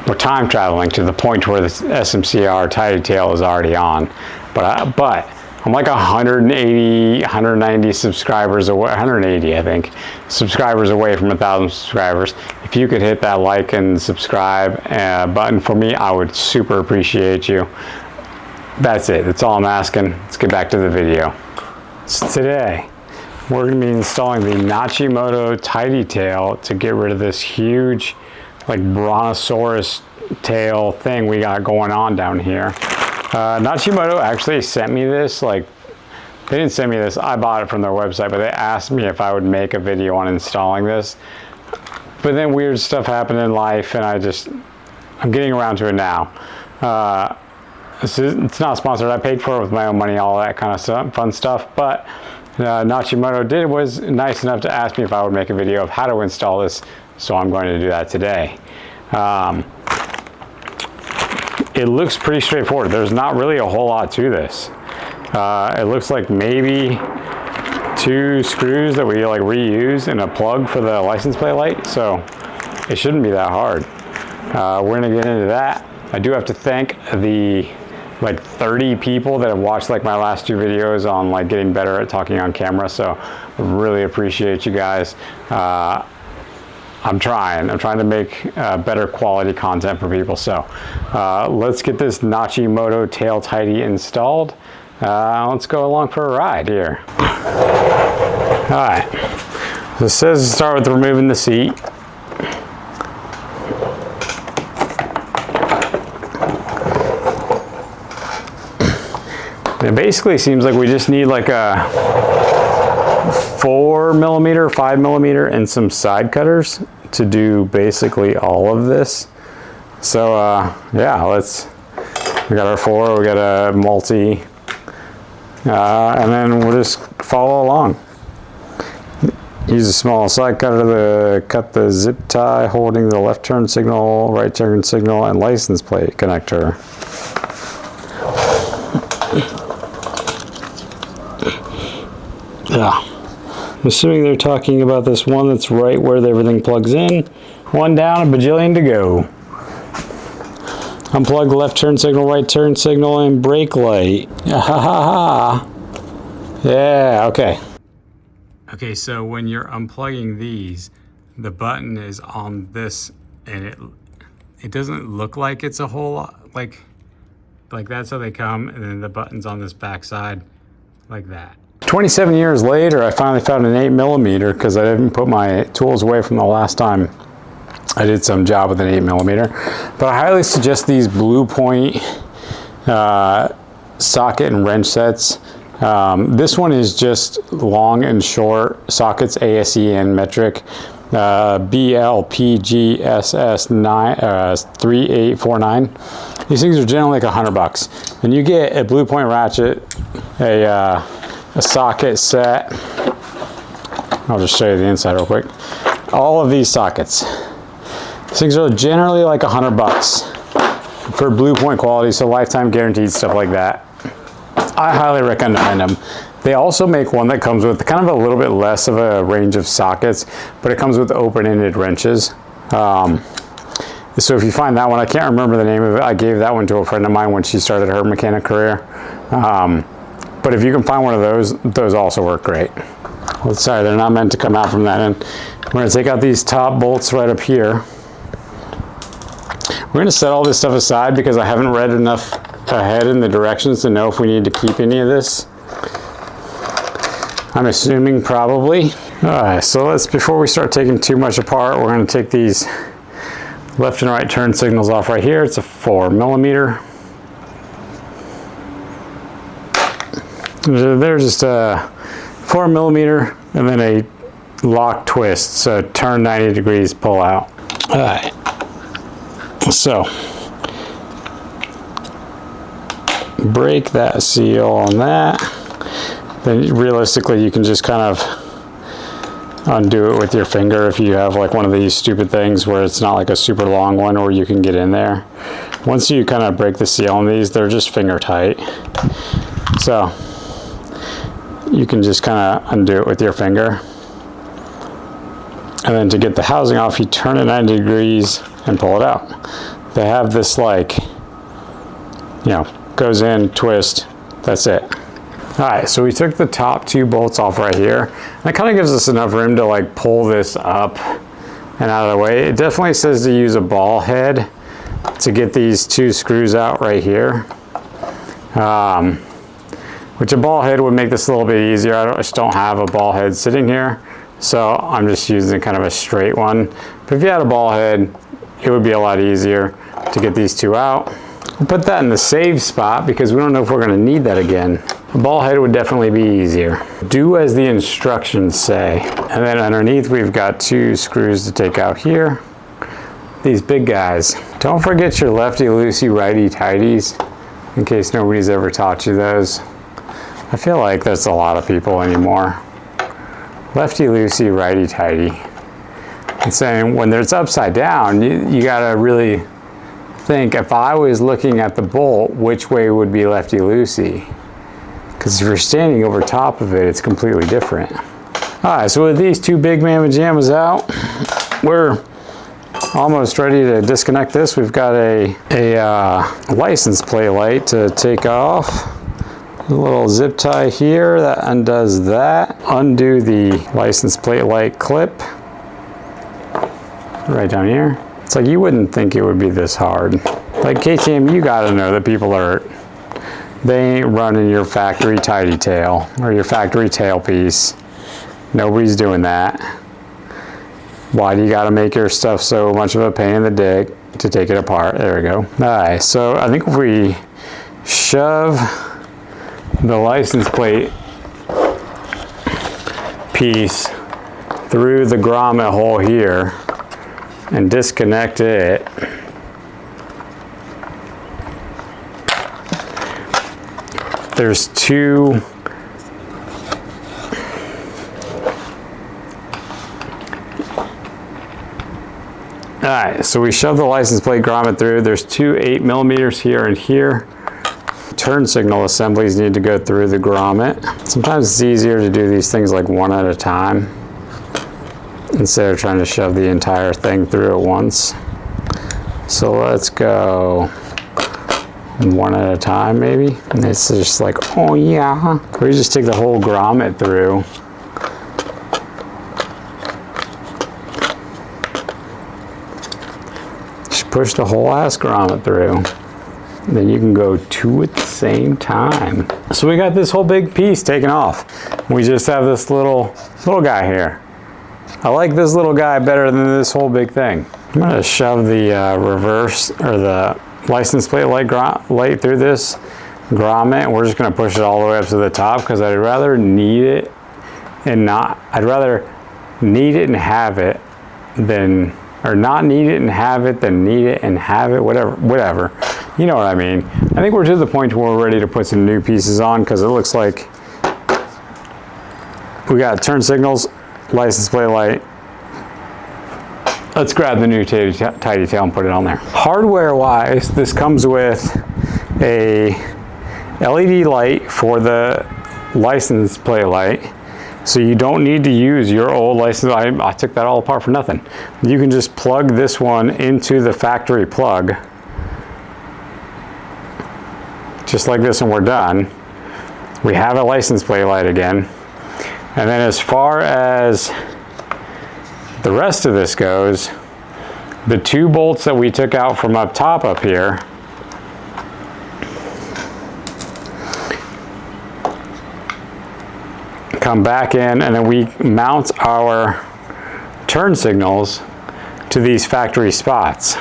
we're time traveling to the point where the SMCR tidy tail is already on. But I'm like 180, 190 subscribers away, 180 I think, subscribers away from 1,000 subscribers. If you could hit that like and subscribe button for me, I would super appreciate you. That's it, that's all I'm asking. Let's get back to the video. So today, we're gonna be installing the Naci-Moto tidy tail to get rid of this huge, like brontosaurus tail thing we got going on down here. Naci-Moto actually sent me this, like, they didn't send me this, I bought it from their website, but they asked me if I would make a video on installing this. But then weird stuff happened in life and I'm getting around to it now. It's not sponsored, I paid for it with my own money, all that kind of stuff, fun stuff, but Naci-Moto was nice enough to ask me if I would make a video of how to install this, so I'm going to do that today. It looks pretty straightforward. There's not really a whole lot to this. It looks like maybe 2 screws that we like reuse and a plug for the license plate light, so it shouldn't be that hard. We're gonna get into that. I do have to thank the like 30 people that have watched like my last 2 videos on like getting better at talking on camera, so I really appreciate you guys. I'm trying to make better quality content for people, so let's get this Naci-Moto tail tidy installed. Let's go along for a ride here. All right, so it says to start with removing the seat. It basically seems like we just need like a 4mm, 5mm, and some side cutters to do basically all of this. So yeah, we got our 4, we got a multi, and then we'll just follow along. Use a small side cutter to cut the zip tie holding the left turn signal, right turn signal, and license plate connector. Yeah. I'm assuming they're talking about this one that's right where everything plugs in. 1 down, a bajillion to go. Unplug the left turn signal, right turn signal, and brake light. Yeah, okay. Okay, so when you're unplugging these, the button is on this, and it doesn't look like it's a whole lot, like that's how they come, and then the button's on this back side, like that. 27 years later, I finally found an 8mm because I didn't put my tools away from the last time I did some job with an 8mm. But I highly suggest these Blue Point socket and wrench sets. This one is just long and short sockets, ASE and metric. BLPGSS 3849. These things are generally like $100. And you get a Blue Point ratchet, a socket set. I'll just show you the inside real quick. All of these sockets. These things are generally like $100 for Blue Point quality, so lifetime guaranteed, stuff like that. I highly recommend them. They also make one that comes with kind of a little bit less of a range of sockets, but it comes with open-ended wrenches. So if you find that one, I can't remember the name of it. I gave that one to a friend of mine when she started her mechanic career. But if you can find one of those also work great. Well, sorry, they're not meant to come out from that end. We're going to take out these top bolts right up here. We're going to set all this stuff aside because I haven't read enough ahead in the directions to know if we need to keep any of this. I'm assuming probably. All right, so before we start taking too much apart, we're going to take these left and right turn signals off right here. It's a 4mm. They're just a 4mm and then a lock twist. So turn 90 degrees, pull out. All right. So break that seal on that. Then realistically, you can just kind of undo it with your finger if you have like one of these stupid things where it's not like a super long one or you can get in there. Once you kind of break the seal on these, they're just finger tight. So you can just kind of undo it with your finger. And then to get the housing off, you turn it 90 degrees and pull it out. they have this like, you know, goes in, twist, that's it. All right, so we took the top 2 bolts off right here. That kind of gives us enough room to like pull this up and out of the way. It definitely says to use a ball head to get these 2 screws out right here. Which a ball head would make this a little bit easier. I just don't have a ball head sitting here, so I'm just using kind of a straight one. But if you had a ball head, it would be a lot easier to get these 2 out. We'll put that in the save spot because we don't know if we're gonna need that again. A ball head would definitely be easier. Do as the instructions say. And then underneath we've got 2 screws to take out here. These big guys. Don't forget your lefty-loosey, righty-tighties, in case nobody's ever taught you those. I feel like that's a lot of people anymore. Lefty-loosey, righty-tighty. And saying when it's upside down, you gotta really think, if I was looking at the bolt, which way would be lefty-loosey? Because if you're standing over top of it, it's completely different. All right, so with these 2 big mamma jammas out, we're almost ready to disconnect this. We've got a license plate light to take off. A little zip tie here that undoes that. Undo the license plate light clip right down here. It's like you wouldn't think it would be this hard. Like KTM, you gotta know that people they ain't running your factory tidy tail or your factory tailpiece. Nobody's doing that. Why do you gotta make your stuff so much of a pain in the dick to take it apart? There we go. All right, so I think if we shove the license plate piece through the grommet hole here and disconnect it, there's 2 Alright, so we shove the license plate grommet through. There's 2 8mm here and here. Turn signal assemblies need to go through the grommet. Sometimes it's easier to do these things like one at a time instead of trying to shove the entire thing through at once. So let's go one at a time maybe. And it's just like, oh yeah. Or you just take the whole grommet through. Just push the whole ass grommet through. Then you can go 2 at the same time. So we got this whole big piece taken off. We just have this little guy here. I like this little guy better than this whole big thing. I'm gonna shove the reverse or the license plate light through this grommet, and we're just gonna push it all the way up to the top because I'd rather need it and I'd rather need it and have it than, or not need it and have it than need it and have it, whatever. You know what I mean. I think we're to the point where we're ready to put some new pieces on because it looks like we got turn signals, license plate light. Let's grab the new tidy tail and put it on there. Hardware wise, this comes with a LED light for the license plate light. So you don't need to use your old license. I took that all apart for nothing. You can just plug this one into the factory plug. Just like this, and we're done. We have a license plate light again. And then as far as the rest of this goes, the 2 bolts that we took out from up top up here, come back in, and then we mount our turn signals to these factory spots.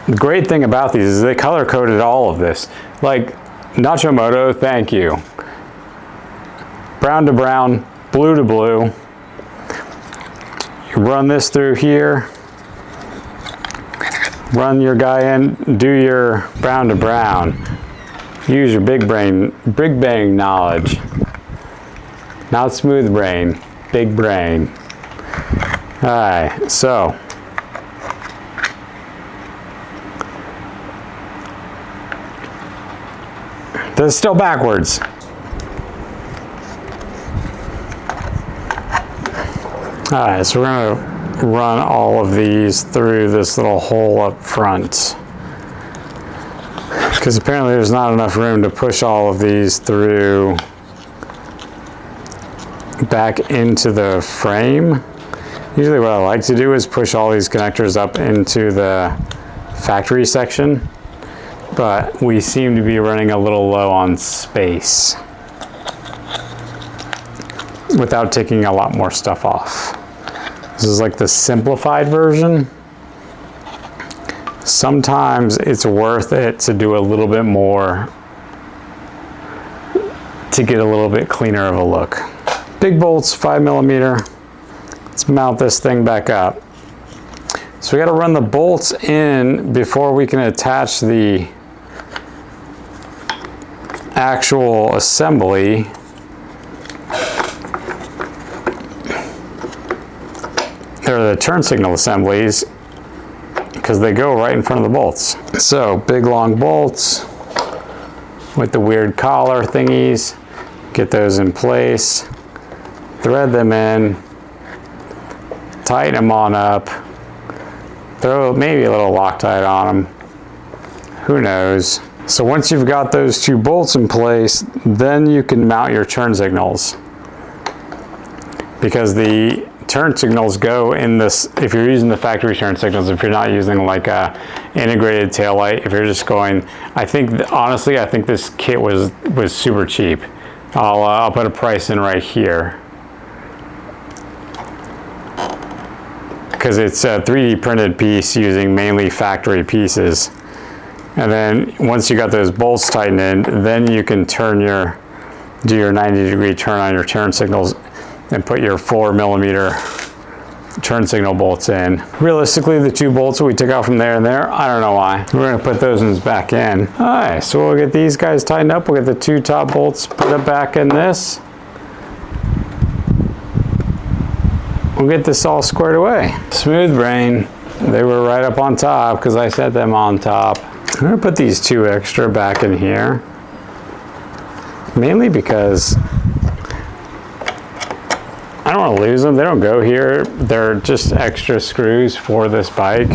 The great thing about these is they color coded all of this. Like Naci-Moto, thank you. Brown to brown, blue to blue. You run this through here. Run your guy in, do your brown to brown. Use your big bang knowledge. Not smooth brain, big brain. All right, so. This is still backwards. All right, so we're gonna run all of these through this little hole up front, because apparently there's not enough room to push all of these through back into the frame. Usually what I like to do is push all these connectors up into the factory section, but we seem to be running a little low on space without taking a lot more stuff off. This is like the simplified version. Sometimes it's worth it to do a little bit more to get a little bit cleaner of a look. Big bolts, 5mm. Let's mount this thing back up. So we got to run the bolts in before we can attach the actual assembly. They're the turn signal assemblies because they go right in front of the bolts. So big long bolts with the weird collar thingies. Get those in place. Thread them in. Tighten them on up. Throw maybe a little Loctite on them. Who knows? So once you've got those two bolts in place, then you can mount your turn signals. Because the turn signals go in this, if you're using the factory turn signals, if you're not using like a integrated taillight, if you're just going, I think, honestly, I think this kit was super cheap. I'll put a price in right here. Because it's a 3D printed piece using mainly factory pieces. And then once you got those bolts tightened in, then you can do your 90-degree turn on your turn signals and put your 4mm turn signal bolts in. Realistically, the two bolts we took out from there and there, I don't know why. We're gonna put those ones back in. All right, so we'll get these guys tightened up. We'll get the two top bolts put it back in this. We'll get this all squared away. Smooth brain. They were right up on top because I set them on top. I'm gonna put these two extra back in here. Mainly because I don't want to lose them. They don't go here. They're just extra screws for this bike.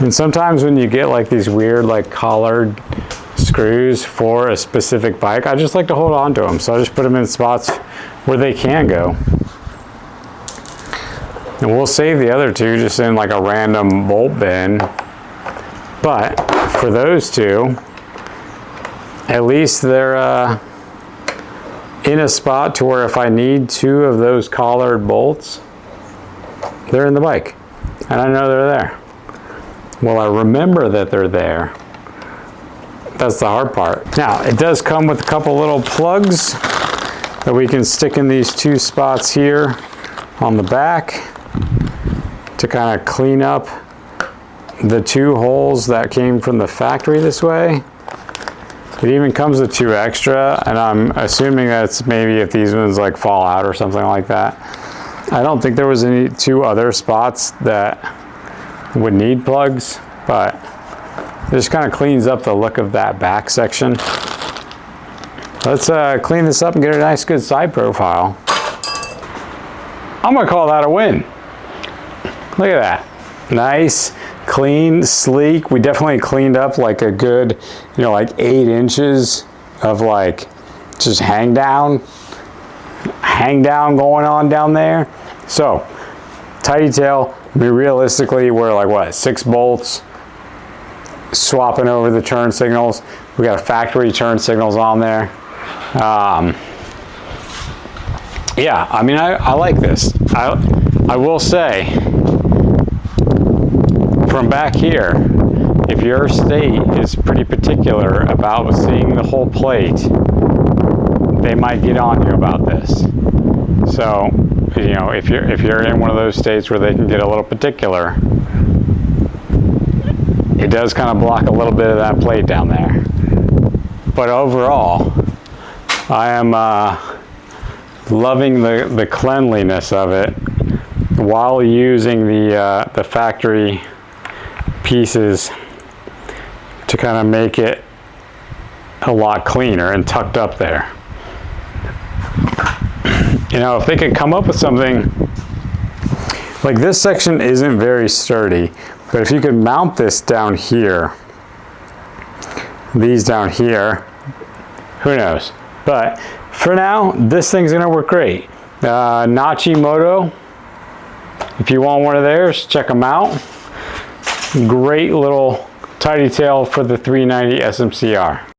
And sometimes when you get like these weird like collared screws for a specific bike, I just like to hold on to them. So I just put them in spots where they can go. And we'll save the other two just in like a random bolt bin. But for those two, at least they're in a spot to where if I need two of those collared bolts, they're in the bike. And I know they're there. Well, I remember that they're there. That's the hard part. Now, it does come with a couple little plugs that we can stick in these two spots here on the back to kind of clean up the two holes that came from the factory this way. It even comes with two extra, and I'm assuming that's maybe if these ones like fall out or something like that. I don't think there was any two other spots that would need plugs, but it just kind of cleans up the look of that back section. Let's clean this up and get a nice good side profile. I'm gonna call that a win. Look at that. Nice, clean, sleek. We definitely cleaned up like a good, you know, like 8 inches of like just hang down going on down there. So, tidy tail, I mean, realistically, we're like what, 6 bolts, swapping over the turn signals. We got a factory turn signals on there. Yeah, I mean, I like this. I will say, from back here, if your state is pretty particular about seeing the whole plate, they might get on you about this. So, you know, if you're in one of those states where they can get a little particular, it does kind of block a little bit of that plate down there. But overall, I am loving the cleanliness of it while using the factory pieces to kind of make it a lot cleaner and tucked up there. You know, if they could come up with something Like this section isn't very sturdy, but if you could mount this down here, these down here, who knows? But for now, this thing's gonna work great. Naci-Moto, if you want one of theirs, check them out. Great little tidy tail for the 390 SMCR.